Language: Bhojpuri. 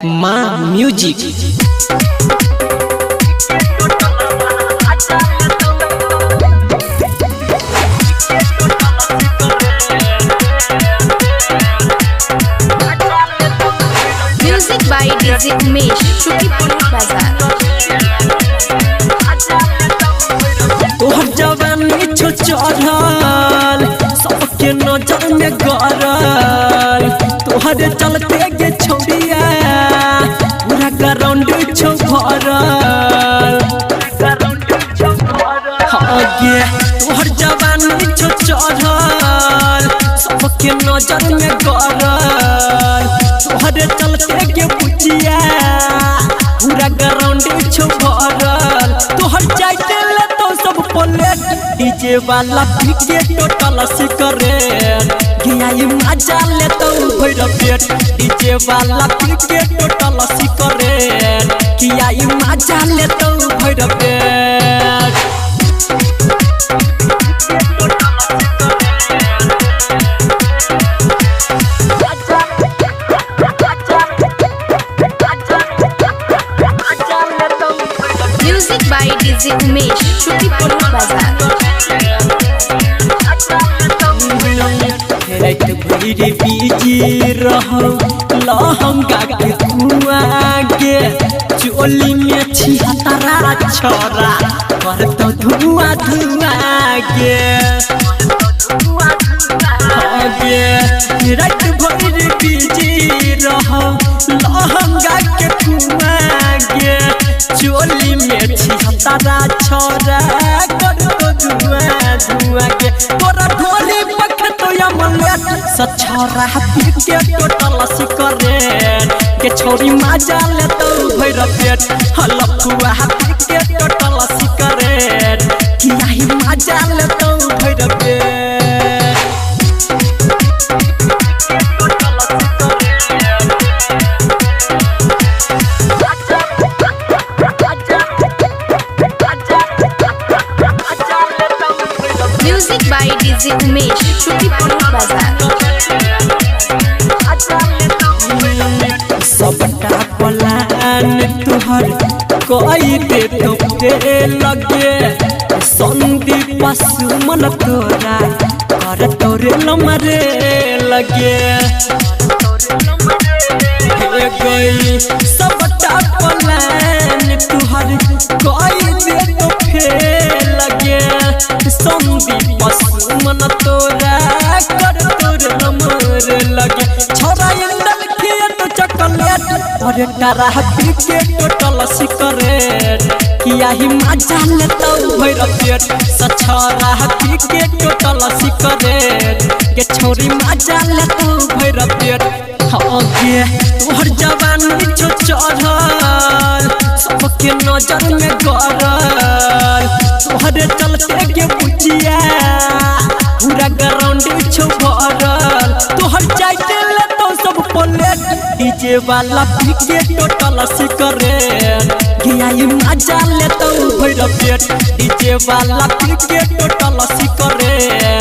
माँ music. Music by DJ Umesh Shukipur Bazar. तोहर जवानी छो चढ़ल सबके नजर में गरल, तोहर चलते गे छोड़िया पूरा ग्राउंड छो भरल। हाँ गे तोहर जवानी छो चढ़ल सबके नजर में गरल, तोहर चलते गे बुचिया पूरा ग्राउंड छो भरल। तोहर जाइते सब प्लेट डीजे वाला पीके टोटल सिकरेट गया मजा ले तो भर पेट। डीजे वाला पीके टोटल सिकरेट किया मजा ले तो भर पेट। Music by DJ Umesh Shukipur Bazar. भीड़ बीजी रहो लहंगा के धुआं गे चोली में छिहत्तरा छोरा कर तो धुआं धुआं गे। रात भर बीजी रहो लहंगा के धुआं गे चोली में छिहत्तरा छोरा कर तो धुआं धुआं गे। तोरा ढोली पकड़ तो अमलेट सछरा पीके टोटल सिकरेट के छोरी मजा ले तो भर पेट। हलफुआ पीके टोटल सिकरेट किया ही मजा ले तो भर पेट। Music by DJ Umesh Shukipur Bazar. सबटा प्लान तुहर कोई दे तो लगे संदीप सुमन तोरा कर तोरे लमरे लगे गई। सबटा प्लान तुहर कोई दे तो लगे संदीप सुमन तोरा कर तोरे लमरे लगे। छोरा इंदल खेत चॉकलेट और डरा पीके टोटल सिकरेट किया ही मजा ले तो भर पेट। सछरा पीके टोटल सिकरेट के छोरी मजा ले तो भर पेट। हाँ गे तोहर जवानी छो चढ़ल सबके नजर में गरल, तोहर चलते गे बुचिया पूरा ग्राउंड छो भरल। तोहर जाइते ले तो सब प्लेट डीजे वाला पीके टोटल सिकरेट गया मजा ले तो भर पेट। डीजे वाला पीके टोटल सिकरेट